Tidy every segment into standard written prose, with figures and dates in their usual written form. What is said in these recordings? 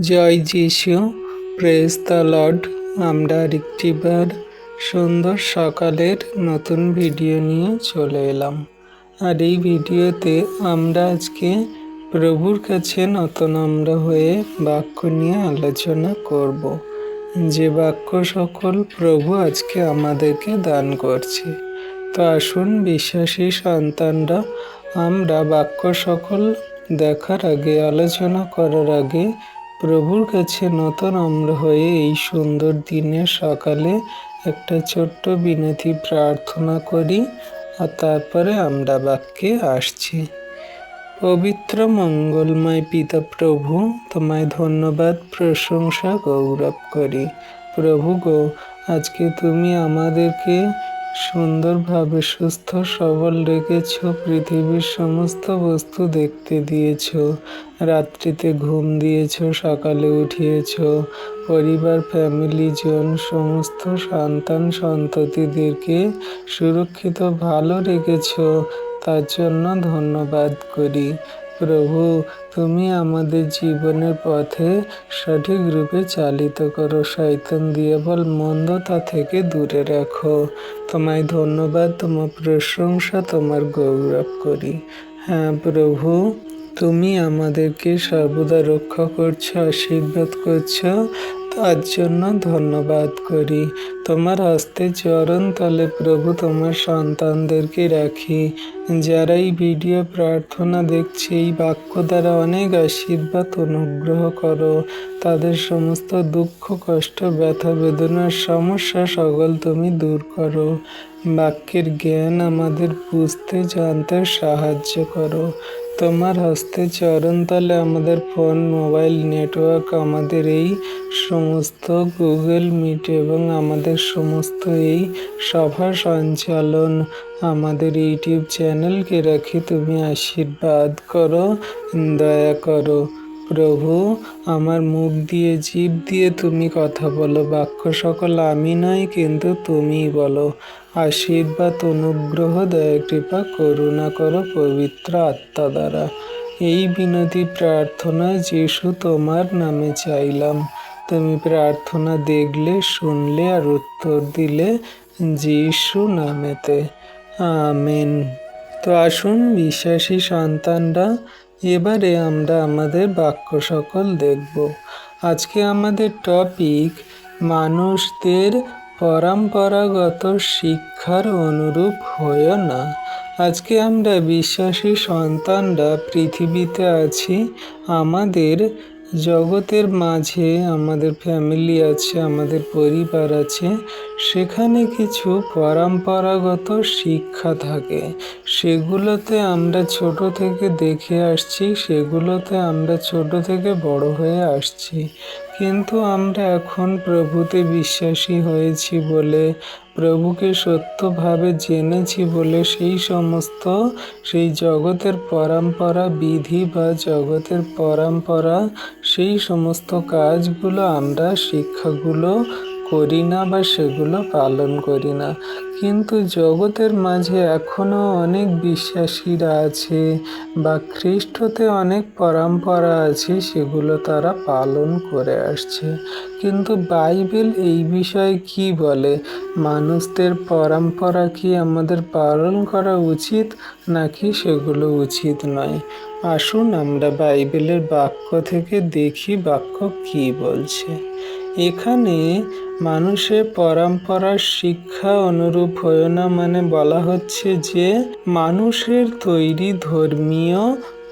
জয় যিশু, praise the Lord. আমরা আরেকটিবার সুন্দর সকালের নতুন ভিডিও নিয়ে চলে এলাম। আর এই ভিডিওতে আমরা আজকে প্রভুর কাছে নতনম্র হয়ে বাক্য নিয়ে আলোচনা করব, যে বাক্য সকল প্রভু আজকে আমাদেরকে দান করছে। তো আসুন বিশ্বাসী সন্তানরা, আমরা বাক্য সকল দেখার আগে, আলোচনা করার আগে প্রভুর কাছে নতনম্র হয়ে এই সুন্দর দিনের সকালে একটা ছোট্ট বিনতি প্রার্থনা করি, আর তারপরে আমরা বাক্যে আসছি। পবিত্র মঙ্গলময় পিতা প্রভু, তোমায় ধন্যবাদ, প্রশংসা, গৌরব করি। প্রভু গো, আজকে তুমি আমাদেরকে সুন্দরভাবে সুস্থ সবল রেখেছ, পৃথিবীর সমস্ত বস্তু দেখতে দিয়েছ, রাত্রিতে ঘুম দিয়েছ, সকালে উঠিয়েছ, পরিবার, ফ্যামিলি জন, সমস্ত সন্তান সন্ততিদেরকে সুরক্ষিত ভালো রেখেছ, তার জন্য ধন্যবাদ করি। প্রভু, তুমি আমাদের জীবনের পথে সঠিক রূপে চালিত করো, শয়তান দিয়াবল মন্দতা থেকে দূরে রাখো। তোমায় ধন্যবাদ, তোমার প্রশংসা, তোমার গৌরব করি। হ্যাঁ প্রভু, তুমি আমাদেরকে সর্বদা রক্ষা করছো, আশীর্বাদ করছো, তার জন্য ধন্যবাদ করি। তোমার হস্তে চরণ তলে প্রভু তোমার সন্তানদেরকে রাখি, যারা এই ভিডিও প্রার্থনা দেখছে, এই বাক্য দ্বারা অনেক আশীর্বাদ অনুগ্রহ করো। তাদের সমস্ত দুঃখ, কষ্ট, ব্যথা, বেদনার সমস্যা সকল তুমি দূর করো। বাক্যের জ্ঞান আমাদের বুঝতে জানতে সাহায্য করো। তোমার হস্তে চরণতলে আমাদের ফোন, মোবাইল নেটওয়ার্ক, আমাদের এই সমস্ত গুগল মিট এবং আমাদের সমস্ত এই সভা সঞ্চালন, আমাদের ইউটিউব চ্যানেলকে রাখি, তুমি আশীর্বাদ করো, দয়া করো। প্রভু, আমার মুখ দিয়ে, জিভ দিয়ে তুমি কথা বলো, বাক্য সকল আমি নয় কিন্তু তুমিই বলো। আশীর্বাদ, অনুগ্রহ, দয়া, কৃপা, করুণা করো পবিত্র আত্মা দ্বারা। এই বিনতি প্রার্থনা যিশু তোমার নামে চাইলাম। তুমি প্রার্থনা দেখলে, শুনলে আর উত্তর দিলে, যিশু নামেতে, আমেন। তো আসুন বিশ্বাসী সন্তানরা, এবারে আমরা আমাদের বাক্য সকল দেখব। আজকে আমাদের টপিক, মানুষদের পরম্পরাগত শিক্ষার অনুরূপ হয়েও না। আজকে আমরা বিশ্বাসী সন্তানরা পৃথিবীতে আছি, আমাদের জগতের মাঝে আমাদের ফ্যামিলি আছে, আমাদের পরিবার আছে, সেখানে কিছু পরম্পরাগত শিক্ষা থাকে, সেগুলোতে আমরা ছোট থেকে দেখে আসছি, সেগুলোতে আমরা ছোট থেকে বড় হয়ে আসছি। কিন্তু আমরা এখন প্রভুতে বিশ্বাসী হয়েছি বলে, প্রভুকে সত্যভাবে জেনেছি বলে, সেই জগতের পরম্পরা বিধি বা জগতের পরম্পরা, সেই সমস্ত কাজগুলো আমরা, শিক্ষাগুলো করি না বা সেগুলো পালন করি না। কিন্তু জগতের মাঝে এখনো অনেক বিশ্বাসীরা আছে বা খ্রিস্টতে অনেক পরম্পরা আছে, সেগুলো তারা পালন করে আসছে। কিন্তু বাইবেল এই বিষয়ে কি বলে? মানুষদের পরম্পরা কি আমাদের পালন করা উচিত, নাকি সেগুলো উচিত নয়? আসুন আমরা বাইবেলের বাক্য থেকে দেখি বাক্য কি বলছে। এখানে মানুষের পরম্পরার শিক্ষা অনুরূপ হয় না, মানে বলা হচ্ছে যে মানুষের তৈরি ধর্মীয়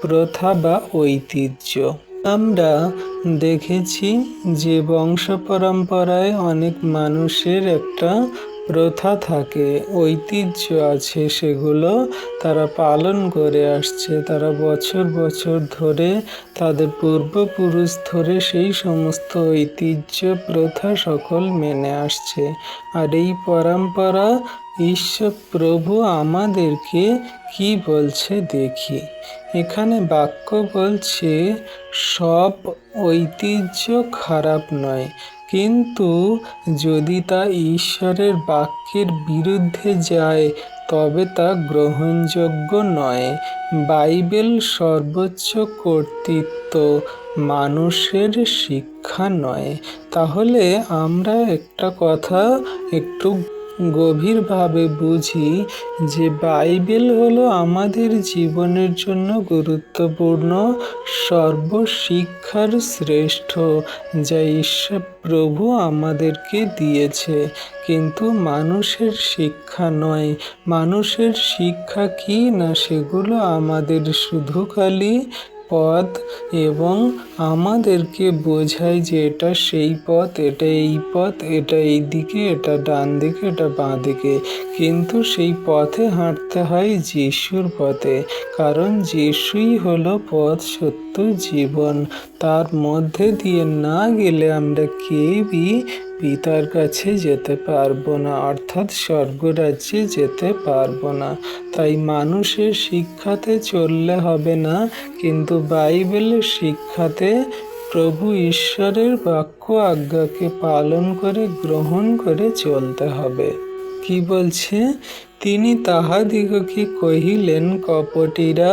প্রথা বা ঐতিহ্য। আমরা দেখেছি যে বংশ পরম্পরায় অনেক মানুষের একটা প্রথা থাকে, ঐতিহ্য আছে, সেগুলো তারা পালন করে আসছে। তারা বছর বছর ধরে, তাদের পূর্বপুরুষ ধরে সেই সমস্ত ঐতিহ্য, প্রথা সকল মেনে আসছে। আর এই পরম্পরা ঈশ্বর প্রভু আমাদেরকে কি বলছে দেখি। এখানে বাক্য বলছে, সব ঐতিহ্য খারাপ নয়, কিন্তু যদি তা ঈশ্বরের বাক্যের বিরুদ্ধে যায়, তবে তা গ্রহণযোগ্য নয়। বাইবেল সর্বোচ্চ কর্তৃত্ব, মানুষের শিক্ষা নয়। তাহলে আমরা একটা কথা একটু গভীরভাবে বুঝি যে বাইবেল হলো আমাদের জীবনের জন্য গুরুত্বপূর্ণ সর্বশিক্ষার শ্রেষ্ঠ, যা ঈশ্বর প্রভু আমাদেরকে দিয়েছে, কিন্তু মানুষের শিক্ষা নয়। মানুষের শিক্ষা কি না, সেগুলো আমাদের শুধু খালি পথ এবং আমাদেরকে বোঝায় যে এটা সেই পথ, এটা এই পথ, এটা এই দিকে, এটা ডান দিকে, এটা বাঁ দিকে, কিন্তু সেই পথে হাঁটতে হয় যিশুর পথে, কারণ যিশুই হলো পথ, সত্য, জীবন। তার মধ্যে দিয়ে না গেলে আমরা কেউই পিতার কাছে যেতে পারবো না, অর্থাৎ স্বর্গরাজ্যে যেতে পারবো না। তাই মানুষের শিক্ষাতে চললে হবে না, কিন্তু বাইবেলের শিক্ষাতে প্রভু ঈশ্বরের বাক্য আজ্ঞাকে পালন করে গ্রহণ করে চলতে হবে। কি বলছে? তিনি তাহাদিগকে কহিলেন, কপটীরা,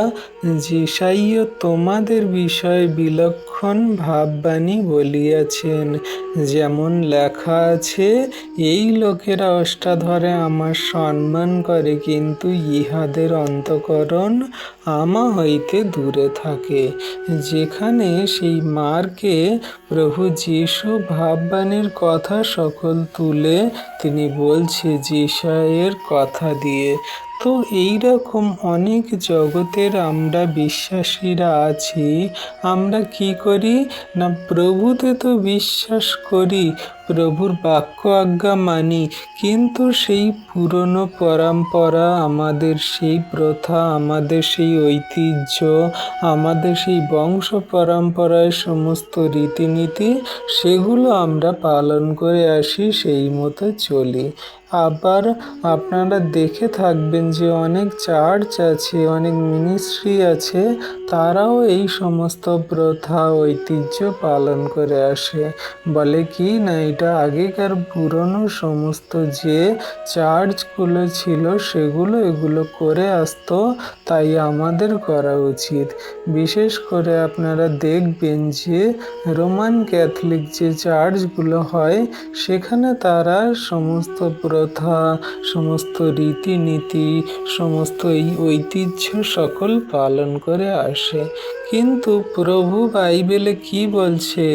যিশাইয়া তোমাদের বিষয়ে বিলক্ষণ ভাববাণী বলিয়াছেন, যেমন লেখা আছে, এই লোকেরা অষ্টাধরে আমার সম্মান করে, কিন্তু ইহাদের অন্তঃকরণ আমা হইতে দূরে থাকে। যেখানে সেই মার্কে প্রভু যীশু ভাববাণীর কথা সকল তুলে তিনি বলছে যিশায়ের কথা দিয়ে। তো এইরকম অনেক জগতের আমরা বিশ্বাসীরা আছি, আমরা কি করি না, প্রভুতে তো বিশ্বাস করি, প্রভুর বাক্য আজ্ঞা মানি, কিন্তু সেই পুরনো পরম্পরা, আমাদের সেই প্রথা, আমাদের সেই ঐতিহ্য, আমাদের সেই বংশ পরম্পরায় সমস্ত রীতিনীতি, সেগুলো আমরা পালন করে আসি, সেই মতো চলি। আবার আপনারা দেখে থাকবেন যে অনেক চার্চ আছে, অনেক মিনিস্ট্রি আছে, তারাও এই সমস্ত প্রথা, ঐতিহ্য পালন করে আসে। বলে কি না, এটা আগেকার পুরনো সমস্ত যে চার্চগুলো ছিল সেগুলো এগুলো করে আসতো, তাই আমাদের করা উচিত। বিশেষ করে আপনারা দেখবেন যে রোমান ক্যাথলিক যে চার্চগুলো হয়, সেখানে তারা সমস্ত প্রথা, সমস্ত রীতিনীতি, সমস্ত এই ঐতিহ্য সকল পালন করে আসে। কিন্তু প্রভু বাইবেলে কি বলছে,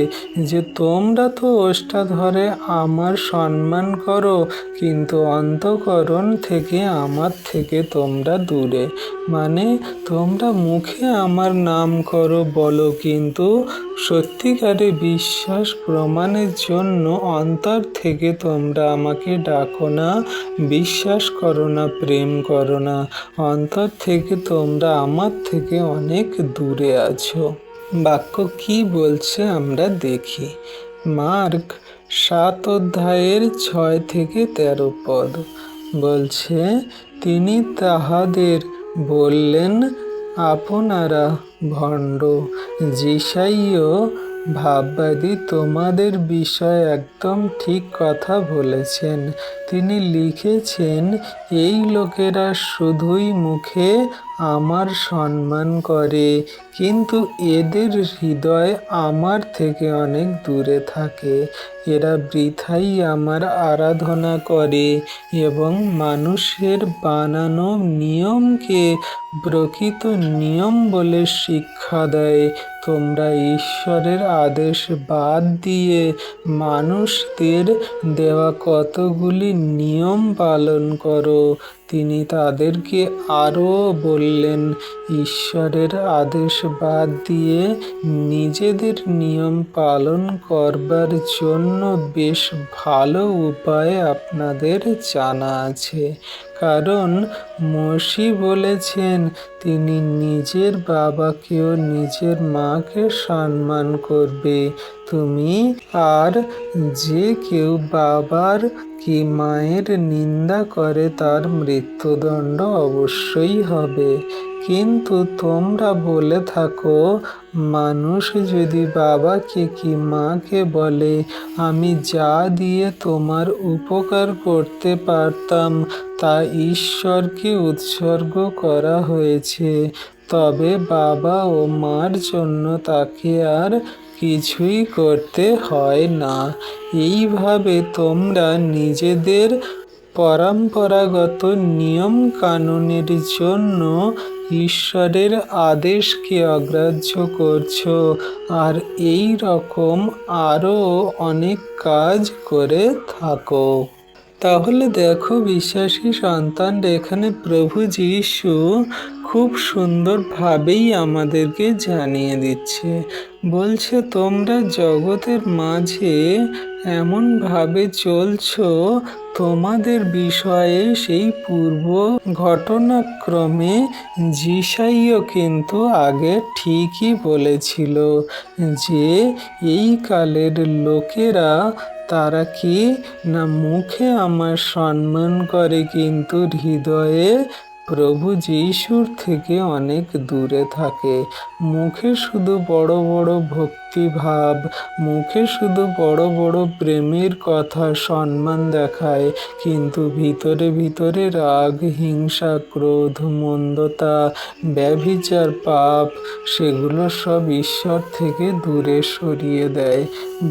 যে তোমরা তো ওষ্ঠাধরে আমার সম্মান করো, কিন্তু অন্তঃকরণ থেকে আমার থেকে তোমরা দূরে। মানে তোমরা মুখে আমার নাম করো, বলো, কিন্তু সত্যিকারে বিশ্বাস প্রমাণের জন্য অন্তর থেকে তোমরা আমাকে ডাকো না, বিশ্বাস করো না, প্রেম করো না, অন্তর থেকে তোমরা আমার থেকে অনেক দূরে আছো। বাক্য কি বলছে আমরা দেখি। মার্ক 7 অধ্যায়ের 6 থেকে 13 পদ বলছে, তিনি তাহাদের বললেন, আপনারা ভণ্ড। যিশাইয়া ভাববাদী তোমাদের বিষয়ে একদম ঠিক কথা বলেছেন। তিনি লিখেছেন, এই লোকেরা শুধুই মুখে আমার সম্মান করে, কিন্তু এদের হৃদয় আমার থেকে অনেক দূরে থাকে। এরা বৃথাই আমার আরাধনা করে এবং মানুষের বানানো নিয়মকে প্রকৃত নিয়ম বলে শিক্ষা দেয়। তোমরা ঈশ্বরের আদেশ বাদ দিয়ে মানুষদের দেওয়া কতগুলি নিয়ম পালন করো। তিনি তাদেরকে আরও বললেন, ঈশ্বরের আদেশ বাদ দিয়ে নিজেদের নিয়ম পালন করবার জন্য বেশ ভালো উপায় আপনাদের জানা আছে। কারণ মসি বলেছেন, তিনি নিজের বাবাকেও নিজের মাকে সম্মান করবে। তুমি আর যে কেউ বাবার কি মায়ের নিন্দা করে তার মৃত্যুদণ্ড অবশ্যই হবে। কিন্তু তোমরা বলে থাকো, মানুষ যদি বাবাকে কি মাকে বলে, আমি যা দিয়ে তোমার উপকার করতে পারতাম তা ঈশ্বরকে উৎসর্গ করা হয়েছে, তবে বাবা ও মার জন্য তাকে আর কিছুই করতে হয় না। এইভাবে তোমরা নিজেদের পরম্পরাগত নিয়ম কানুনের জন্য ঈশ্বরের আদেশকে অগ্রাহ্য করছো, আর এই রকম আরও অনেক কাজ করে থাকো। তাহলে দেখো বিশ্বাসী সন্তানরা, এখানে প্রভু যীশু খুব সুন্দরভাবেই আমাদেরকে জানিয়ে দিচ্ছে। বলছে তোমরা জগতের মাঝে এমনভাবে চলছো, তোমাদের বিষয়ে সেই পূর্ব ঘটনাক্রমে যিশাইও কিন্তু আগে ঠিকই বলেছিল যে এই কালের লোকেরা তারা কি না মুখে আমার সম্মান করে কিন্তু হৃদয়ে প্রভু যীশুর থেকে অনেক দূরে থাকে। মুখে শুধু বড় বড় ভক্তিভাব, মুখে শুধু বড় বড় প্রেমের কথা সম্মান দেখায়, কিন্তু ভিতরে ভিতরে রাগ, হিংসা, ক্রোধ, মন্দতা, ব্যভিচার, পাপ, সেগুলো সব ঈশ্বর থেকে দূরে সরিয়ে দেয়।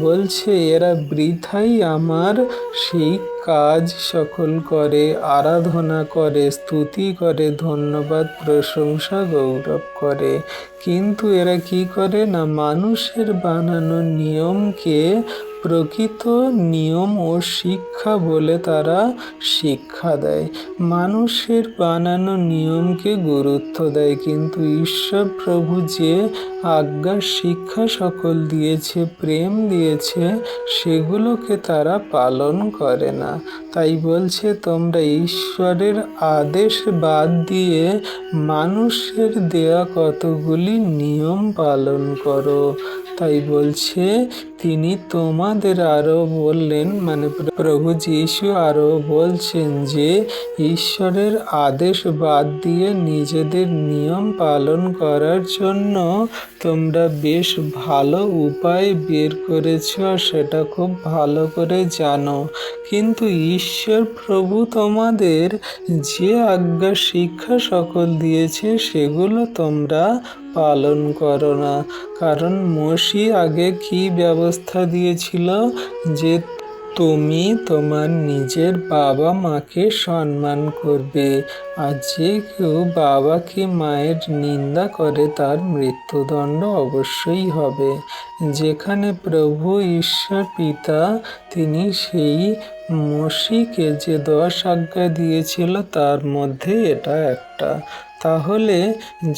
বলছে এরা বৃথাই আমার সেই কাজ সকল করে, আরাধনা করে, স্তুতি করে, ধন্যবাদ, প্রশংসা, গৌরব করে, কিন্তু এরা কি করে না মানুষের বানানো নিয়মকে প্রকৃত নিয়ম ও শিক্ষা বলে তারা শিক্ষা দেয়। মানুষের বানানো নিয়মকে গুরুত্ব দেয়, কিন্তু ঈশ্বর প্রভু যে আজ্ঞা শিক্ষা সকল দিয়েছে, প্রেম দিয়েছে, সেগুলোকে তারা পালন করে না। তাই বলছে তোমরা ঈশ্বরের আদেশ বাদ দিয়ে মানুষের দেয়া কতগুলি নিয়ম পালন করো। তাই বলছে তিনি তোমাদের আরো বললেন, মানে প্রভু যীশু আরো বলছেন যে ঈশ্বরের আদেশ বাদ দিয়ে নিজেদের নিয়ম পালন করার জন্য তোমরা বেশ ভালো উপায় বের করেছ, আর সেটা খুব ভালো করে জানো, কিন্তু ঈশ্বর প্রভু তোমাদের যে আজ্ঞা শিক্ষা সকল দিয়েছে সেগুলো তোমরা পালন করো না। কারণ মোশি আগে কি ব্যবস্থা দিয়েছিল যে তুমি তোমার নিজের বাবা মাকে সম্মান করবে, আর যে কেউ বাবাকে মায়ের নিন্দা করে তার মৃত্যুদণ্ড অবশ্যই হবে। যেখানে প্রভু ঈশ্বর পিতা তিনি সেই মোশিকে যে 10 আজ্ঞা দিয়েছিল তার মধ্যে এটা একটা। তাহলে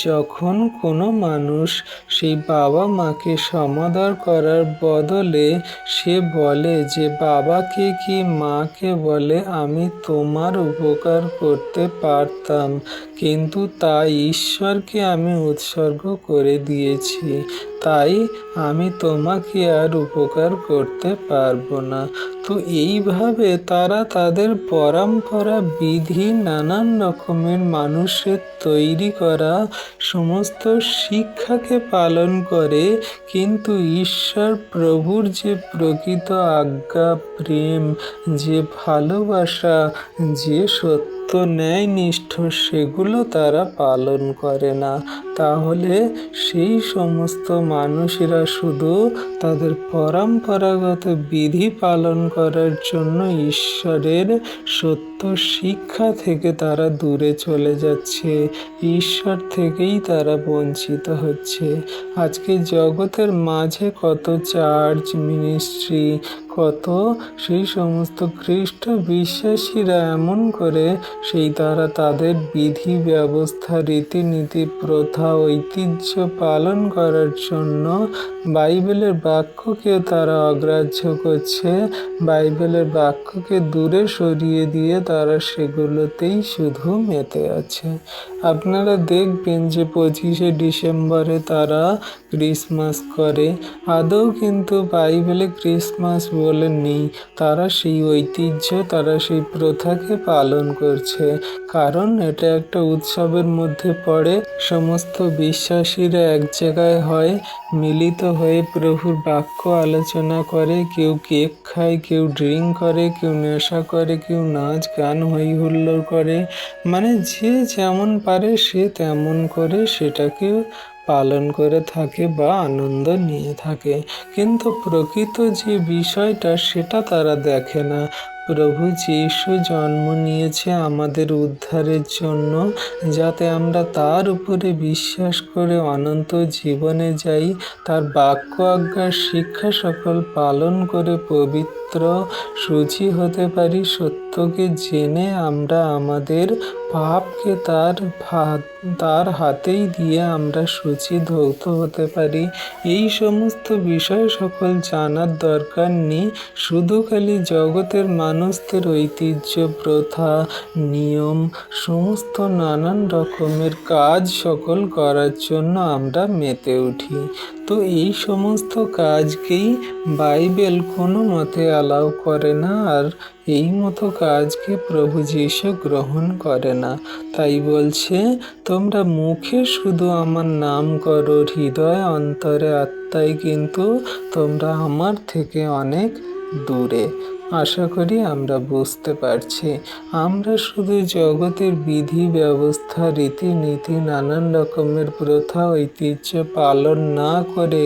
যখন কোনো মানুষ সেই বাবা মাকে সমাদর করার বদলে সে বলে যে বাবাকে কি মাকে বলে, আমি তোমার উপকার করতে পারতাম কিন্তু তা ঈশ্বরকে আমি উৎসর্গ করে দিয়েছি, তাই আমি তোমাকে আর উপকার করতে পারবো না। তো এইভাবে তারা তাদের পরম্পরা, বিধি, নানান রকমের মানুষের তৈরি করা সমস্ত শিক্ষাকে পালন করে, কিন্তু ঈশ্বর প্রভুর যে প্রকৃত আজ্ঞা, প্রেম, যে ভালোবাসা, যে সত্য ন্যায়নিষ্ঠ, সেগুলো তারা পালন করে না। তাহলে সেই সমস্ত মানুষেরা শুধু তাদের পরম্পরাগত বিধি পালন করার জন্য ঈশ্বরের সত্য শিক্ষা থেকে তারা দূরে চলে যাচ্ছে, ঈশ্বর থেকেই তারা বঞ্চিত হচ্ছে। আজকে জগতের মাঝে কত চার্চ, মিনিস্ট্রি, কত সেই সমস্ত খ্রিস্ট বিশ্বাসীরা এমন করে সেই তারা তাদের বিধি ব্যবস্থা, রীতিনীতি, প্রথা, ঐতিহ্য পালন করার জন্য বাইবেলের বাক্যকেও তারা অগ্রাহ্য করছে, বাইবেলের বাক্যকে দূরে সরিয়ে দিয়ে তারা সেগুলোতেই শুধু মেতে আছে। আপনারা দেখবেন যে 25শে ডিসেম্বরে তারা ক্রিসমাস করে, আদৌ কিন্তু বাইবেলে ক্রিসমাস বলে নেই। তারা সেই ঐতিহ্য, তারা সেই প্রথাকে পালন করছে, কারণ এটা একটা উৎসবের মধ্যে পড়ে। সমস্ত বিশ্বাসীরা এক জায়গায় হয়, মিলিত হয়ে প্রভুর বাক্য আলোচনা করে, কেউ কেক খায়, কেউ ড্রিঙ্ক করে, কেউ নেশা করে, কেউ নাচ গান হই হুল্লোড় করে। মানে যে যেমন পারে সে তেমন করে সেটাকে পালন করে থাকে বা আনন্দ নিয়ে থাকে, কিন্তু প্রকৃত যে বিষয়টা সেটা তারা দেখে না। প্রভু যীশু জন্ম নিয়েছে আমাদের উদ্ধারের জন্য, যাতে আমরা তার উপরে বিশ্বাস করে অনন্ত জীবনে যাই, তার বাক্য আজ্ঞার শিক্ষা সকল পালন করে পবিত্র সূচি হতে পারি, সত্যকে জেনে আমরা আমাদের পাপকে তার হাতেই দিয়ে আমরা সূচি ধৌত হতে পারি। এই সমস্ত বিষয় সকল জানার দরকার নেই, শুধু খালি জগতের মানুষদের ঐতিহ্য, প্রথা, নিয়ম, সমস্ত নানান রকমের কাজ সকল করার জন্য আমরা মেতে উঠি। তো এই সমস্ত কাজকেই বাইবেল কোনো মতে অ্যালাউ করে না, আর এই মতো কাজকে প্রভু যীশু গ্রহণ করে না। তাই বলছে, তোমরা মুখে শুধু আমার নাম করো, হৃদয় অন্তরে আত্মায় কিন্তু তোমরা আমার থেকে অনেক দূরে। আশা করি আমরা বুঝতে পারছি। আমরা শুধু জগতের বিধি ব্যবস্থা, রীতিনীতি, নানান রকমের প্রথা ঐতিহ্য পালন না করে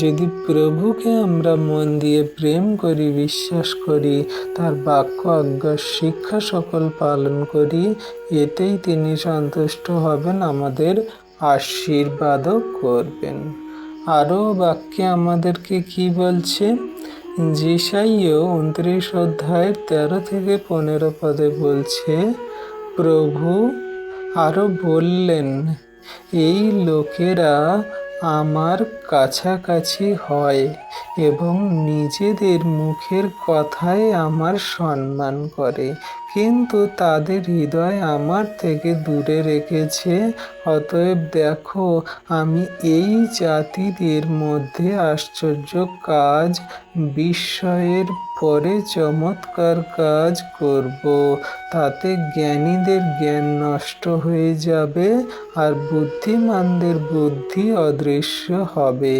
যদি প্রভুকে আমরা মন দিয়ে প্রেম করি, বিশ্বাস করি, তার বাক্য আজ্ঞার শিক্ষা সকল পালন করি, এতেই তিনি সন্তুষ্ট হবেন, আমাদের আশীর্বাদও করবেন। আরও বাক্যে আমাদেরকে কি বলছে? যেসাইও 29 অধ্যায়ের 13 থেকে 15 পদে বলছে, প্রভু আরও বললেন, এই লোকেরা আমার কাছাকাছি হয় এবং নিজেদের মুখের কথায় আমার সম্মান করে, কিন্তু তাদের হৃদয় আমার থেকে দূরে রেখেছে। অতএব দেখো, আমি এই জাতিদের মধ্যে আশ্চর্য কাজ, বিস্ময়ের পরে চমৎকার কাজ করব, তাতে জ্ঞানীদের জ্ঞান নষ্ট হয়ে যাবে আর বুদ্ধিমানদের বুদ্ধি অদৃশ্য হবে।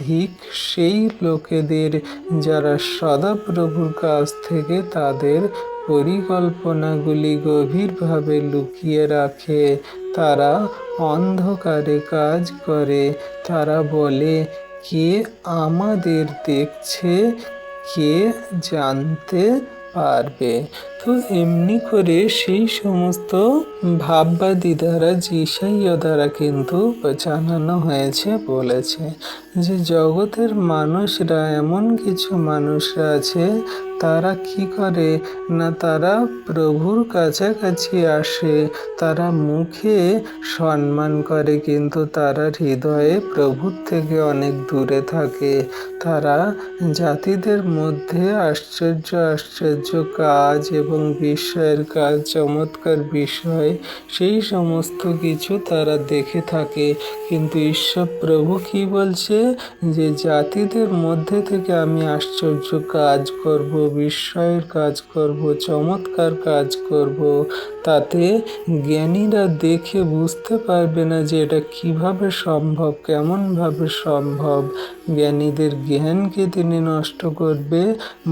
ধিক সেই লোকেদের যারা সদাপ্রভুর কাছ থেকে তাদের পরিকল্পনাগুলি গভীরভাবে লুকিয়ে রাখে। তারা অন্ধকারে কাজ করে, তারা বলে, কে আমাদের দেখছে, কে জানতে পারবে। তো এমনি করে সেই সমস্ত ভাববাদী দ্বারা, যেসাইও দ্বারা কিন্তু জানানো হয়েছে, বলেছে যে জগতের মানুষরা, এমন কিছু মানুষরা আছে, তারা কি করে না, তারা প্রভুর কাছাকাছি আসে, তারা মুখে সম্মান করে, কিন্তু তারা হৃদয়ে প্রভুর থেকে অনেক দূরে থাকে। তারা জাতিদের মধ্যে আশ্চর্য আশ্চর্য কাজ এবং বিস্ময়ের কাজ, চমৎকার বিষয়, সেই সমস্ত কিছু তারা দেখে থাকে, কিন্তু ঈশ্বর প্রভু কি বলছে, যে জাতিদের মধ্যে থেকে আমি আশ্চর্য কাজ করব, বিস্ময়ের কাজ করব, চমৎকার কাজ করব, তাতে জ্ঞানীরা দেখে বুঝতে পারবে না যে এটা কিভাবে সম্ভব, কেমনভাবে সম্ভব। জ্ঞানীদের জ্ঞানকে তিনি নষ্ট করবে,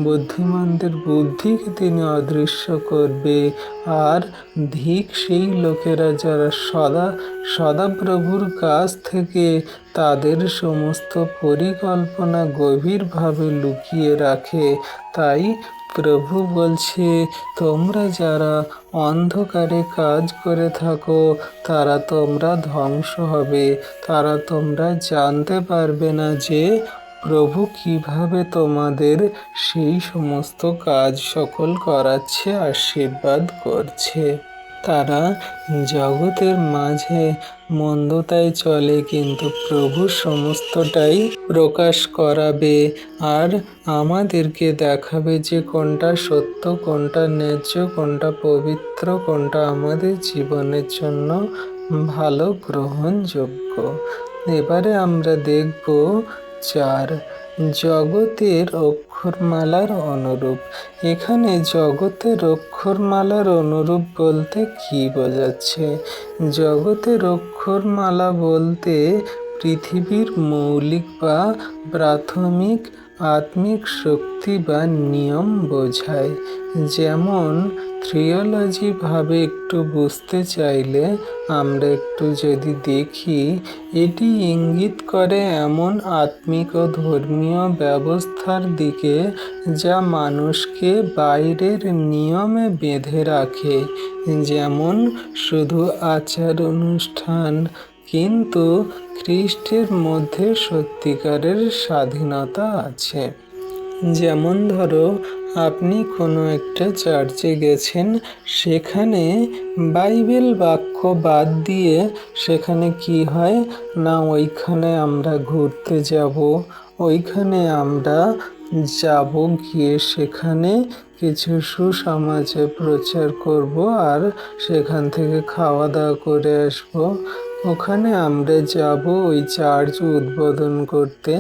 বুদ্ধিমানদের বুদ্ধিকে তিনি অদৃশ্য করবে। আর ধিক সেই লোকেরা যারা সদাপ্রভুর কাছ থেকে তাদের সমস্ত পরিকল্পনা গভীরভাবে লুকিয়ে রাখে। তাই প্রভু বলছে, তোমরা যারা অন্ধকারে কাজ করে থাকো, তোমরা ধ্বংস হবে, তোমরা জানতে পারবে না যে প্রভু কিভাবে তোমাদের সেই সমস্ত কাজ সকল করাচ্ছে, আশীর্বাদ করছে। তারা জগতের মাঝে মন্দতায় চলে, কিন্তু প্রভু সমস্তটাই প্রকাশ করাবে আর আমাদেরকে দেখাবে যে কোনটা সত্য, কোনটা ন্যায্য, কোনটা পবিত্র, কোনটা আমাদের জীবনের জন্য ভালো, গ্রহণযোগ্য। এবারে আমরা দেখব 4, জগতের অক্ষরমালার অনুরূপ। এখানে জগতের অক্ষরমালার অনুরূপ বলতে কি বোঝাচ্ছে? জগতের অক্ষরমালা বলতে পৃথিবীর মৌলিক বা প্রাথমিক আত্মিক শক্তি বা নিয়ম বোঝায়। যেমন থিওলজি ভাবে একটু বুঝতে চাইলে আমরা একটু যদি দেখি, এটি ইঙ্গিত করে এমন আত্মিক ও ধর্মীয় ব্যবস্থার দিকে যা মানুষকে বাইরের নিয়মে বেঁধে রাখে, যেমন শুধু আচার অনুষ্ঠান, কিন্তু খ্রিস্টের মধ্যে সত্যিকারের স্বাধীনতা আছে। যেমন ধরো, আপনি কোনো একটা চার্চে গেছেন, সেখানে বাইবেল বাক্য বাদ দিয়ে সেখানে কি হয় না, ওইখানে আমরা ঘুরতে যাব, ওইখানে আমরা যাব, গিয়ে সেখানে কিছু সুসমাজে প্রচার করব আর সেখান থেকে খাওয়া দাওয়া করে আসবো। ওখানে আমরা যাব ওই চার্চ উদ্বোধন করতে,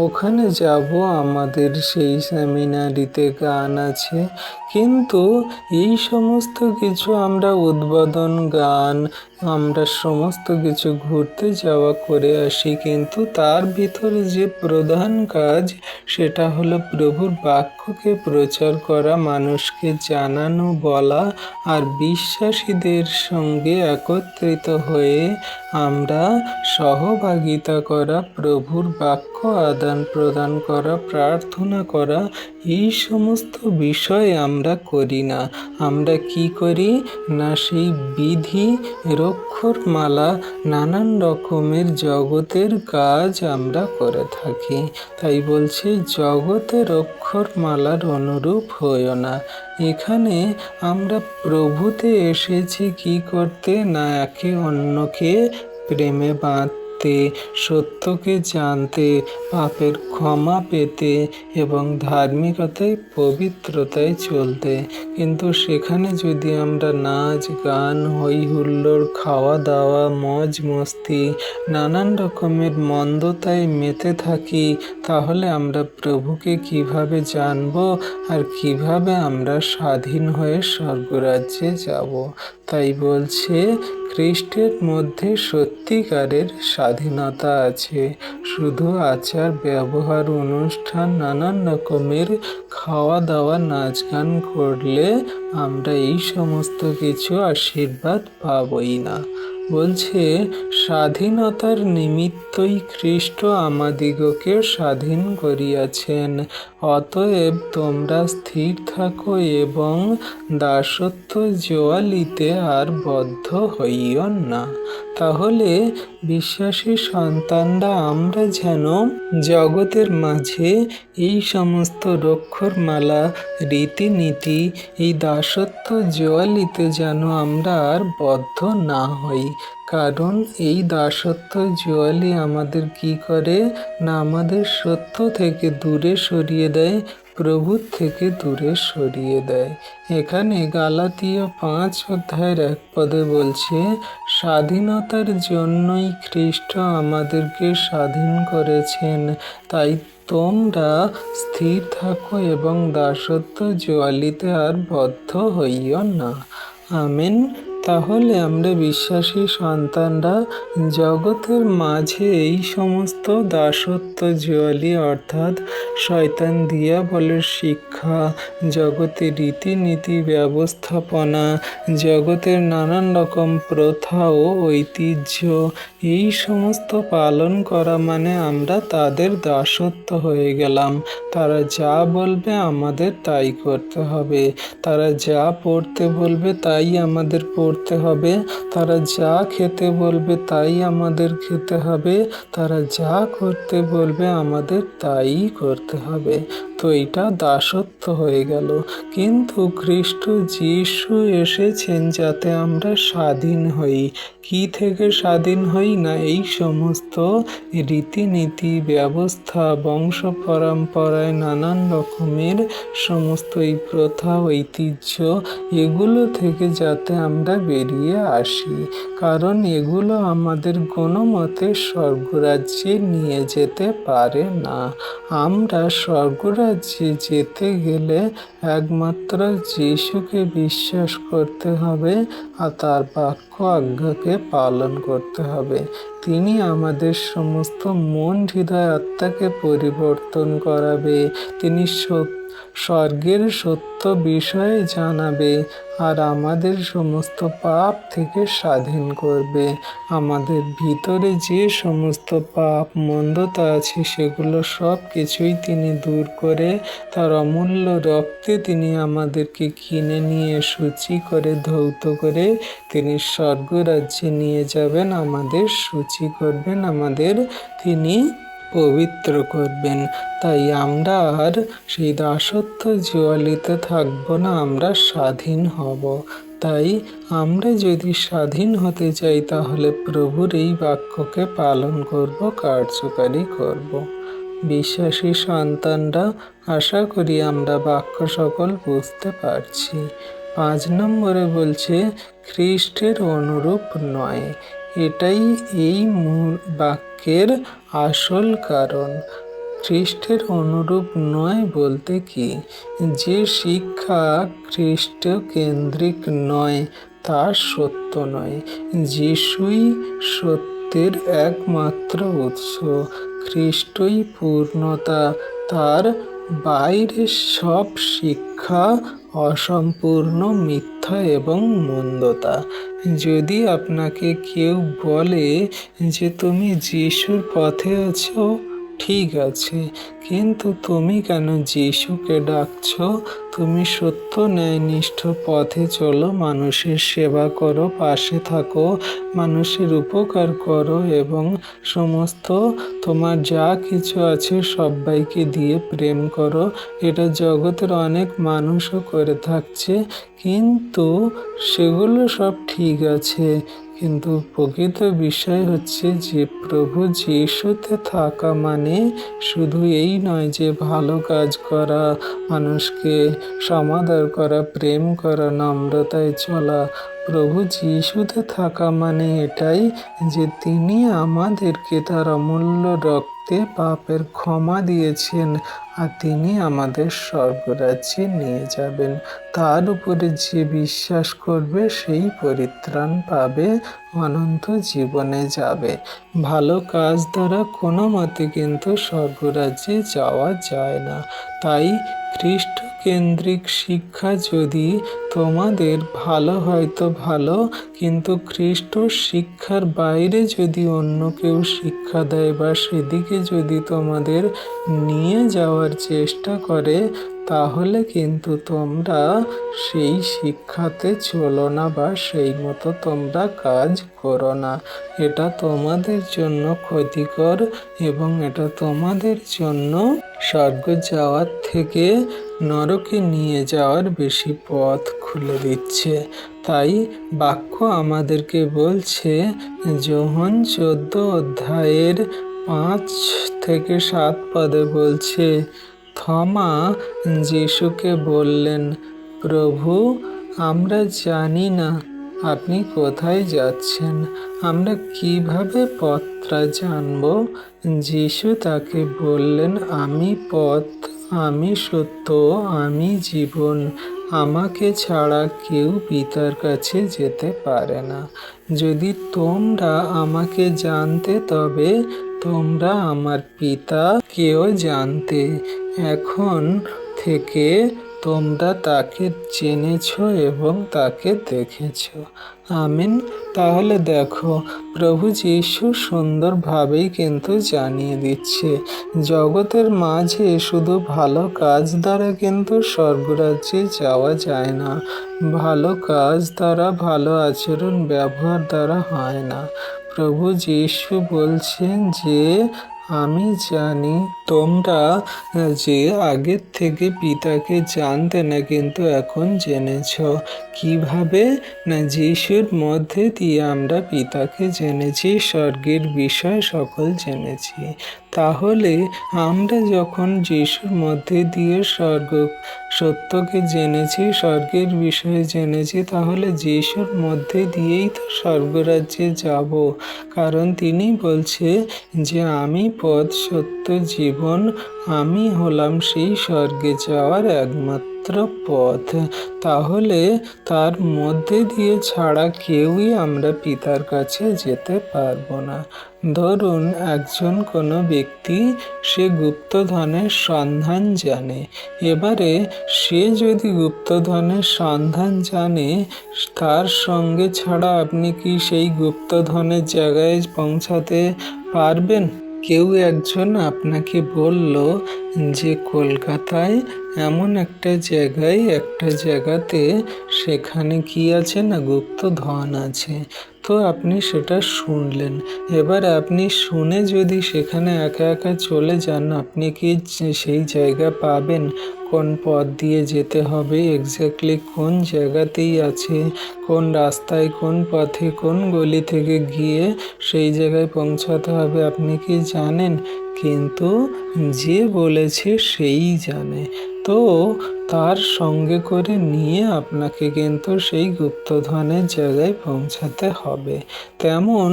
ওখানে যাব আমাদের সেই সেমিনারিতে গান আছে। কিন্তু এই সমস্ত কিছু আমরা উদ্বোধন, গান, আমরা সমস্ত কিছু ঘুরতে যাওয়া করে আসি, কিন্তু তার ভিতরে যে প্রধান কাজ সেটা হলো প্রভুর বাক্যকে প্রচার করা, মানুষকে জানানো, বলা আর বিশ্বাসীদের সঙ্গে একত্রিত হয়ে আমরা সহভাগিতা করা, প্রভুর বাক্য আদান প্রদান করা, প্রার্থনা করা। এই সমস্ত বিষয় আমরা করি না। আমরা কি করি না, সেই বিধি, অক্ষরমালা, নানান রকমের জগতের কাজ আমরা করে থাকি। তাই বলছে জগতের অক্ষরমালার অনুরূপ হইও না। এখানে আমরা প্রভুতে এসেছি কি করতে না, একে অন্যকে প্রেমে বাঁধতে, সত্যকে জানতে, পাপের ক্ষমা পেতে এবং ধার্মিকতায়, পবিত্রতায় চলতে। কিন্তু সেখানে যদি আমরা নাচ গান, হই হুল্লোড়, খাওয়া দাওয়া, মজ মস্তি, নানান রকমের মন্দতায় মেতে থাকি, তাহলে আমরা প্রভুকে কিভাবে জানব আর কিভাবে আমরা স্বাধীন হয়ে স্বর্গরাজ্যে যাব? তাই বলছে খ্রিস্টের মধ্যে সত্যিকারের স্বাধীনতা আছে। শুধু আচার ব্যবহার, অনুষ্ঠান, নানান রকমের খাওয়া দাওয়া, নাচ গান করলে আমরা এই সমস্ত কিছু আশীর্বাদ পাবই না। বলছে স্বাধীনতার নিমিত্তই খ্রিস্ট আমাদিগকে স্বাধীন করিয়াছেন, অতএব তোমরা স্থির থাকো এবং দাসত্ব জোয়ালিতে আর বদ্ধ হইও না। তাহলে বিশ্বাসী সন্তানরা আমরা যেন জগতের মাঝে এই সমস্ত অক্ষরমালা, রীতিনীতি, এই দাসত্ব জোয়ালিতে যেন আমরা আর বদ্ধ না হই। কারণ এই দাসত্ব জোয়ালি আমাদের কি করে না, আমাদের সত্য থেকে দূরে সরিয়ে দেয়, প্রভুর থেকে দূরে সরিয়ে দেয়। এখানে গালাতীয় 5 অধ্যায়ের 1 পদে বলছে, স্বাধীনতার জন্যই খ্রিস্ট আমাদেরকে স্বাধীন করেছেন, তাই তোমরা স্থির থাকো এবং দাসত্ব জোয়ালিতে আর বদ্ধ হইও না। আমেন। তাহলে আমরা বিশ্বাসী সন্তানরা জগতের মাঝে এই সমস্ত দাসত্ব জোয়ালি, অর্থাৎ শয়তান দিয়াবলের শিক্ষা, জগতের রীতিনীতি, ব্যবস্থাপনা, জগতের নানান রকম প্রথা ও ঐতিহ্য, এই সমস্ত পালন করা মানে আমরা তাদের দাসত্ব হয়ে গেলাম। তারা যা বলবে আমাদের তাই করতে হবে, তারা যা পড়তে বলবে তাই আমাদের পড়তে হবে, তারা যা খেতে বলবে তাই আমাদের খেতে হবে, তারা যা করতে বলবে আমাদের তাই করতে হবে। তো এটা দাসত্ব হয়ে গেল। কিন্তু খ্রিস্ট যিশু এসেছেন যাতে আমরা স্বাধীন হই। কি থেকে স্বাধীন হই না, এই সমস্ত রীতিনীতি ব্যবস্থা, বংশ পরম্পরায় নানান রকমের সমস্ত এই প্রথা ঐতিহ্য, এগুলো থেকে যাতে আমরা বেরিয়ে আসি। কারণ এগুলো আমাদের কোনো মতে স্বর্গরাজ্যে নিয়ে যেতে পারে না। আমরা স্বর্গরাজ্যে যেতে গেলে একমাত্র যিশুকে বিশ্বাস করতে হবে আর তার বাক্য আজ্ঞাকে পালন করতে হবে। তিনি আমাদের সমস্ত মন, হৃদয়, আত্মাকে পরিবর্তন করাবে। তিনি স্বর্গের সত্য বিষয়ে জানাবে আর আমাদের সমস্ত পাপ থেকে স্বাধীন করবে। আমাদের ভিতরে যে সমস্ত পাপ মন্দতা আছে সেগুলো সব কিছুই তিনি দূর করে তার অমূল্য রক্তে তিনি আমাদেরকে কিনে নিয়ে শুচি করে ধৌত করে তিনি স্বর্গরাজ্যে নিয়ে যাবেন, আমাদের শুচি করবেন, আমাদের তিনি পবিত্র করবেন। তাই আমরা আর সেই দাসত্ব জুয়ালিতে থাকবো না, আমরা স্বাধীন হব। তাই আমরা যদি স্বাধীন হতে চাই তাহলে প্রভুর এই বাক্যকে পালন করব, কার্যকারী করব। বিশ্বাসী সন্তানরা, আশা করি আমরা বাক্য সকল বুঝতে পারছি। 5 নম্বরে বলছে খ্রিস্টের অনুরূপ নয়। এটাই এই মূল বাক্যের আসল কারণ। খ্রিস্টের অনুরূপ নয় বলতে কি? যে শিক্ষা খ্রিস্ট কেন্দ্রিক নয় তা সত্য নয়। যিশুই সত্যের একমাত্র উৎস, খ্রিস্টই পূর্ণতা। তার বাইরে সব শিক্ষা অসম্পূর্ণ, মিথ্যা এবং মন্দতা। যদি আপনাকে কেউ বলে যে তুমি যিশুর পথে আছো, ঠিক আছে, কিন্তু তুমি কেন যিশুকে ডাকছো? তুমি সত্য ন্যায়নিষ্ঠ পথে চলো, মানুষের সেবা করো, পাশে থাকো, মানুষের উপকার করো এবং সমস্ত তোমার যা কিছু আছে সবাইকে দিয়ে প্রেম করো। এটা জগতের অনেক মানুষও করে থাকছে, কিন্তু সেগুলো সব ঠিক আছে। কিন্তু প্রকৃত বিষয় হচ্ছে যে প্রভু যিশুতে থাকা মানে শুধু এই নয় যে ভালো কাজ করা, মানুষকে সমাদর করা, প্রেম করা, নম্রতায় চলা। প্রভু যিশুতে থাকা মানে এটাই যে তিনি আমাদেরকে তার অমূল্য রক্তে পাপের ক্ষমা দিয়েছেন আর তিনি আমাদের স্বর্গরাজ্যে নিয়ে যাবেন। তার উপরে যে বিশ্বাস করবে সেই পরিত্রাণ পাবে, অনন্ত জীবনে যাবে। ভালো কাজ দ্বারা কোনো মতে কিন্তু স্বর্গরাজ্যে যাওয়া যায় না। তাই খ্রিস্ট কেন্দ্রিক শিক্ষা যদি তোমাদের ভালো হয় তো ভালো, কিন্তু খ্রিস্ট শিক্ষার বাইরে যদি অন্য কেউ শিক্ষা দেয় বা সেদিকে যদি তোমাদের নিয়ে যাওয়ার চেষ্টা করে, তাহলে কিন্তু তোমরা সেই শিক্ষাতে চলো না বা সেই মতো তোমরা কাজ করো না। এটা তোমাদের জন্য ক্ষতিকর এবং এটা তোমাদের জন্য স্বর্গ যাওয়ার থেকে নরকে নিয়ে যাওয়ার বেশি পথ খুলে দিচ্ছে। তাই বাক্য আমাদেরকে বলছে, যোহন 14 অধ্যায়ের 5 থেকে 7 পদে বলছে, থমা যিশুকে বললেন, প্রভু, আমরা জানি না আপনি কোথায় যাচ্ছেন, আমরা কিভাবে পথটা জানব? যিশু তাকে বললেন, আমি পথ, আমি সত্য, আমি জীবন, আমাকে ছাড়া কেউ পিতার কাছে যেতে পারে না। যদি তোমরা আমাকে জানতে তবে তোমরা আমার পিতাকেও জানতে। এখন থেকে তোমরা তাকে জেনেছ এবং তাকে দেখেছ। আমিন। তাহলে দেখো, প্রভু যিশু সুন্দরভাবেই কিন্তু জানিয়ে দিচ্ছে, জগতের মাঝে শুধু ভালো কাজ দ্বারা কিন্তু স্বর্গরাজ্যে যাওয়া যায় না। ভালো কাজ দ্বারা, ভালো আচরণ ব্যবহার দ্বারা হয় না। প্রভু যিশু বলছেন যে আমি জানি তোমরা যে আগের থেকে পিতাকে জানতে না, কিন্তু এখন জেনেছ। কিভাবে? না, যিশুর মধ্যে দিয়ে আমরা পিতাকে জেনেছি, স্বর্গের বিষয় সকল জেনেছি। তাহলে আমরা যখন যিশুর মধ্যে দিয়ে সত্যকে জেনেছি, স্বর্গের বিষয়ে জেনেছি, তাহলে যিশুর মধ্যে দিয়েই তো স্বর্গরাজ্যে যাব। কারণ তিনি বলছে যে আমি পথ, সত্য, জীবন, আমি হলাম সেই স্বর্গে যাওয়ার একমাত্র পথ। তাহলে তার মধ্যে দিয়ে ছাড়া কেউই আমরা পিতার কাছে যেতে পারবো না। ধরুন একজন কোনো ব্যক্তি, সে গুপ্তধনের সন্ধান জানে। এবারে সে যদি গুপ্তধনের সন্ধান জানে, তার সঙ্গে ছাড়া আপনি কি সেই গুপ্তধনের জায়গায় পৌঁছাতে পারবেন? কেউ একজন আপনাকে বলল যে কলকাতায় এমন একটা জায়গাতে সেখানে কি আছে না, গুপ্তধন আছে। তো আপনি সেটা শুনলেন। এবার আপনি শুনে যদি সেখানে একা একা চলে যান, আপনি কি সেই জায়গা পাবেন? কোন পথ দিয়ে যেতে হবে, এক্স্যাক্টলি কোন জায়গাতেই আছে, কোন রাস্তায়, কোন পথে, কোন গলি থেকে গিয়ে সেই জায়গায় পৌঁছাতে হবে, আপনি কি জানেন? কিন্তু যে বলেছে সেই জানে। তো তার সঙ্গে করে নিয়ে আপনাকে কিন্তু সেই গুপ্তধনের জায়গায় পৌঁছাতে হবে। তেমন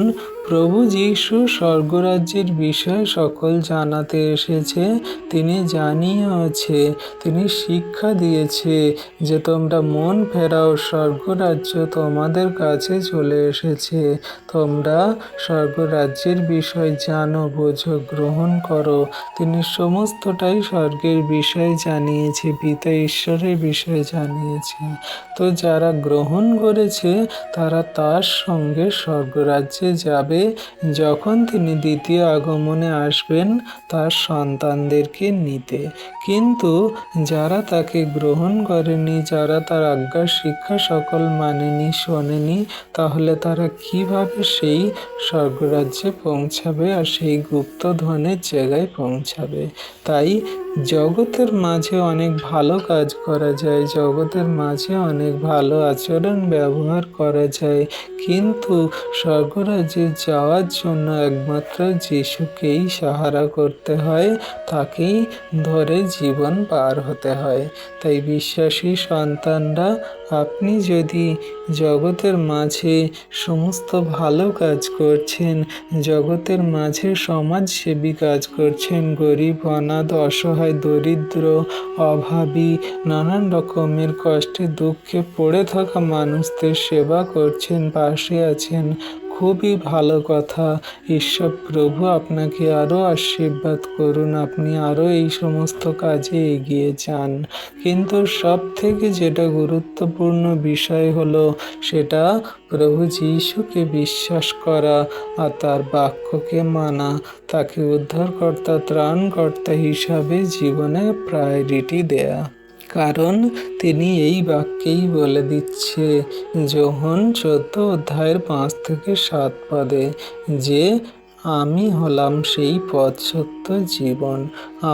প্রভু যীশু স্বর্গরাজ্যের বিষয় সকল জানাতে এসেছে। তিনি জানিয়েছে, তিনি শিক্ষা দিয়েছে যে তোমরা মন ফেরাও, স্বর্গরাজ্য তোমাদের কাছে চলে এসেছে। তোমরা স্বর্গরাজ্যের বিষয় জানো, বোঝো, গ্রহণ করো। তিনি সমস্তটাই স্বর্গের বিষয় জানিয়েছে, পিতা ঈশ্বরের বিষয় জানিয়েছে। তো যারা গ্রহণ করেছে তারা তার সঙ্গে স্বর্গরাজ্যে যাবে, যখন তিনি দ্বিতীয় আগমনে আসবেন তার সন্তানদেরকে নিতে। কিন্তু যারা তাকে গ্রহণ করেনি, যারা তার আজ্ঞা শিক্ষা সকল মানেনি, শোনেনি, তাহলে তারা কিভাবে সেই স্বর্গরাজ্যে পৌঁছাবে আর সেই গুপ্তধনের জায়গায় পৌঁছাবে? তাই জগতের মাঝে অনেক ভালো কাজ করা যায়, জগতের মাঝে অনেক ভালো আচরণ ব্যবহার করা যায়, কিন্তু স্বর্গরাজ্যে যাওয়ার জন্য একমাত্র যিশুকেই সাহারা করতে হয়, তাকেই ধরে জীবন পার হতে হয়। তাই বিশ্বাসী সন্তানরা, আপনি যদি জগতের মাঝে সমস্ত ভালো কাজ করছেন, জগতের মাঝে সমাজসেবী কাজ করছেন, গরিব, অনাথ, অসহায়, দরিদ্র, অভাবী, নানান রকমের কষ্টে দুঃখে পড়ে থাকা মানুষদের সেবা করছেন, পাশে আছেন, খুবই ভালো কথা। ঈশ্বর প্রভু আপনাকে আরও আশীর্বাদ করুন, আপনি আরও এই সমস্ত কাজে এগিয়ে যান। কিন্তু সব থেকে যেটা গুরুত্বপূর্ণ বিষয় হলো, সেটা প্রভু যীশুকে বিশ্বাস করা আর তার বাক্যকে মানা, তাকে উদ্ধারকর্তা, ত্রাণকর্তা হিসাবে জীবনে প্রায়োরিটি দেয়া। কারণ তিনি এই বাক্যেই বলে দিচ্ছে, যোহন 14 অধ্যায়ের 5 থেকে 7 পদে, যে আমি হলাম সেই পথ, সত্য, জীবন।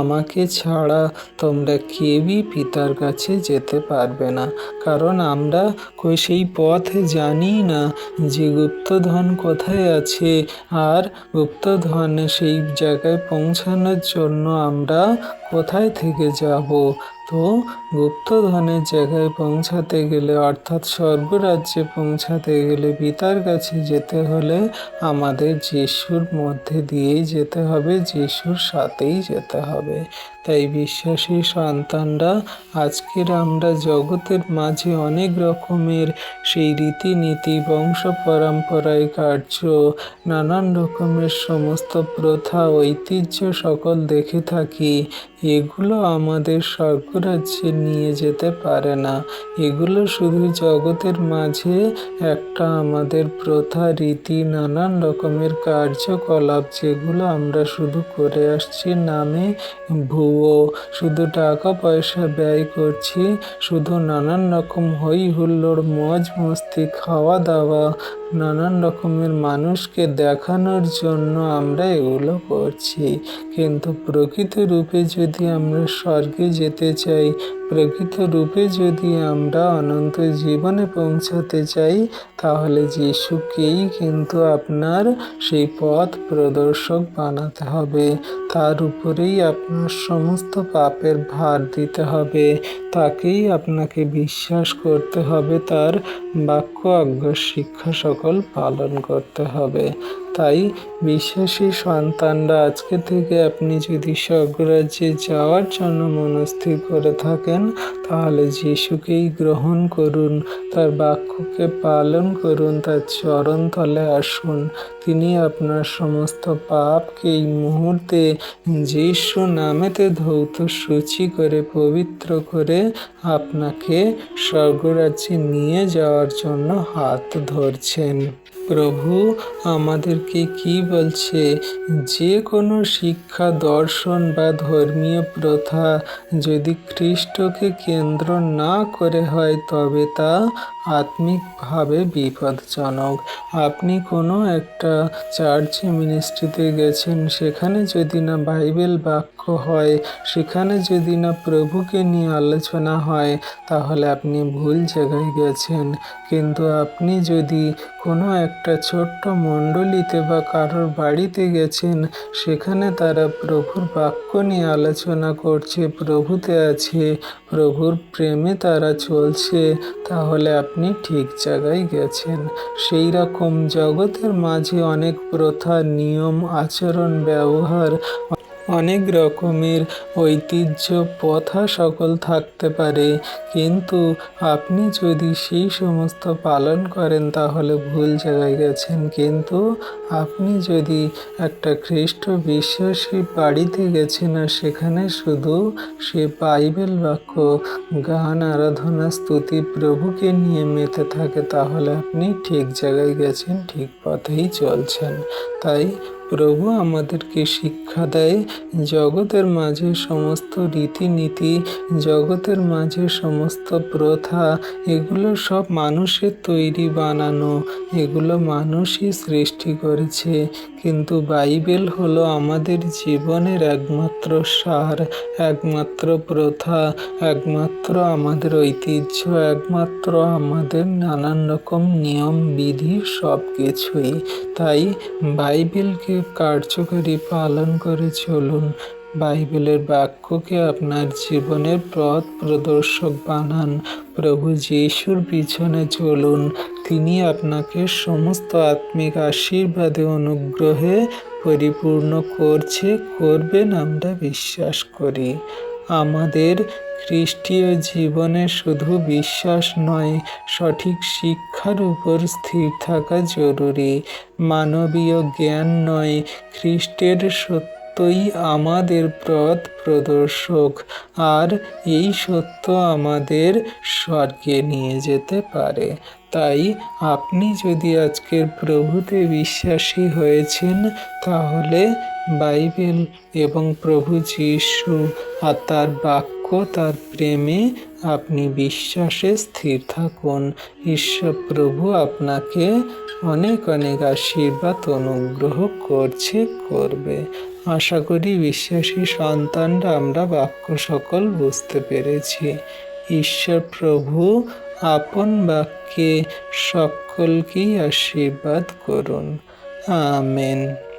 আমাকে ছাড়া তোমরা কেউই পিতার কাছে যেতে পারবে না। কারণ আমরা সেই পথ জানি না যে গুপ্তধন কোথায় আছে, আর গুপ্তধন সেই জায়গায় পৌঁছানোর জন্য আমরা কোথায় থেকে যাব। তো গুপ্তধনের জায়গায় পৌঁছাতে গেলে, অর্থাৎ স্বর্গরাজ্যে পৌঁছাতে গেলে, পিতার কাছে যেতে হলে আমাদের যিশুর মধ্যে দিয়েই যেতে হবে, যিশুর সাথেই যেতে হবে। তাই বিশ্বাসী সন্তানরা, আজকের আমরা জগতের মাঝে অনেক রকমের সেই রীতিনীতি, বংশ পরম্পরায় কার্য, নানান রকমের সমস্ত প্রথা, ঐতিহ্য সকল দেখে থাকি। এগুলো আমাদের স্বর্গরাজ্যে নিয়ে যেতে পারে না। এগুলো শুধু জগতের মাঝে একটা আমাদের প্রথা, রীতি, নানান রকমের কার্যকলাপ, যেগুলো আমরা শুধু করে আসছি নামে ভুয়ো, শুধু টাকা পয়সা ব্যয় করছি, শুধু নানান রকম হই হুল্লোড়, মজ মস্তি, খাওয়া দাওয়া, নানান রকমের মানুষকে দেখানোর জন্য আমরা এগুলো করছি। কিন্তু প্রকৃত রূপে যদি আমরা স্বর্গে যেতে চাই, প্রকৃত রূপে যদি আমরা অনন্ত জীবনে পৌঁছাতে চাই, তাহলে যিশুকেই কিন্তু আপনার সেই পথ প্রদর্শক বানাতে হবে। তার উপরেই আপনার সমস্ত পাপের ভার দিতে হবে। তাকেই আপনাকে বিশ্বাস করতে হবে, তার বাক্য আজ্ঞা শিক্ষা সকল পালন করতে হবে। তাই বিশ্বাসী সন্তানরা, আজকে থেকে আপনি যদি স্বর্গরাজ্যে যাওয়ার জন্য মনস্থির করে থাকেন, তাহলে যিশুকেই গ্রহণ করুন, তার বাক্যকে পালন করুন, তার চরণ তলে আসুন। তিনি আপনার সমস্ত পাপকে এই মুহূর্তে যিশু নামেতে ধৌত সূচি করে, পবিত্র করে আপনাকে স্বর্গরাজ্যে নিয়ে যাওয়ার জন্য হাত ধরছেন। প্রভু আমাদেরকে কি বলছে? যে কোনো শিক্ষা, দর্শন বা ধর্মীয় প্রথা যদি খ্রিস্টকে কেন্দ্র না করে হয়, তবে তা আত্মিকভাবে বিপজ্জনক। আপনি কোনো একটা চার্চে মিনিস্ট্রিতে গেছেন, সেখানে যদি না বাইবেল বাক্য হয়, সেখানে যদি না প্রভুকে নিয়ে আলোচনা হয়, তাহলে আপনি ভুল জায়গায় গেছেন। কিন্তু আপনি যদি কোনো একটা ছোট্ট মণ্ডলীতে বা কারোর বাড়িতে গেছেন, সেখানে তারা প্রভুর বাক্য নিয়ে আলোচনা করছে, প্রভুতে আছে, প্রভুর প্রেমে তারা চলছে, তাহলে আপনি ঠিক জায়গায় গেছেন। সেই রকম জগতের মাঝে অনেক প্রথা, নিয়ম, আচরণ, ব্যবহার, অনেক রকমের ঐতিহ্য, প্রথা সকল থাকতে পারে, কিন্তু আপনি যদি সেই সমস্ত পালন করেন, তাহলে ভুল জায়গায় গেছেন। কিন্তু আপনি যদি একটা খ্রিস্ট বিশ্বাসী বাড়িতে গেছেন, আর সেখানে শুধু সে বাইবেল বাক্য, গান, আরাধনা, স্তুতি, প্রভুকে নিয়ে মেতে থাকে, তাহলে আপনি ঠিক জায়গায় গেছেন, ঠিক পথেই চলছেন। তাই প্রভু আমাদেরকে শিক্ষা দেয়, জগতের মাঝে সমস্ত রীতিনীতি, জগতের মাঝে সমস্ত প্রথা, এগুলো সব মানুষের তৈরি বানানো, এগুলো মানুষই সৃষ্টি করেছে। কিন্তু বাইবেল হলো আমাদের জীবনের একমাত্র সার, একমাত্র প্রথা, একমাত্র আমাদের ঐতিহ্য, একমাত্র আমাদের নানান রকম নিয়ম বিধি, সব কিছুই। তাই বাইবেলকে কার্যকরী পালন করে চলুন। বাইবেলের বাক্যকে আপনার জীবনের পথ প্রদর্শক বানান। প্রভু যিশুর পিছনে চলুন। তিনি আপনাকে সমস্ত আত্মিক আশীর্বাদে, অনুগ্রহে পরিপূর্ণ করবেন, আমরা বিশ্বাস করি। আমাদের খ্রিস্টীয় জীবনে শুধু বিশ্বাস নয়, সঠিক শিক্ষার উপর স্থির থাকা জরুরি। মানবীয় জ্ঞান নয়, খ্রিস্টের সত্যই আমাদের পথ প্রদর্শক, আর এই সত্য আমাদের স্বর্গে নিয়ে যেতে পারে। তাই আপনি যদি আজকের প্রভুতে বিশ্বাসী হয়েছেন, তাহলে বাইবেল এবং প্রভু যিশু আর তার বাক্য, তার প্রেমে আপনি বিশ্বাসে স্থির থাকুন। ঈশ্বর প্রভু আপনাকে অনেক অনেক আশীর্বাদ, অনুগ্রহ করবে। আশা করি বিশ্বাসী সন্তানরা আমরা বাক্য সকল বুঝতে পেরেছি। ঈশ্বর প্রভু আপন বাক্যে সকলকেই আশীর্বাদ করুন। আমেন।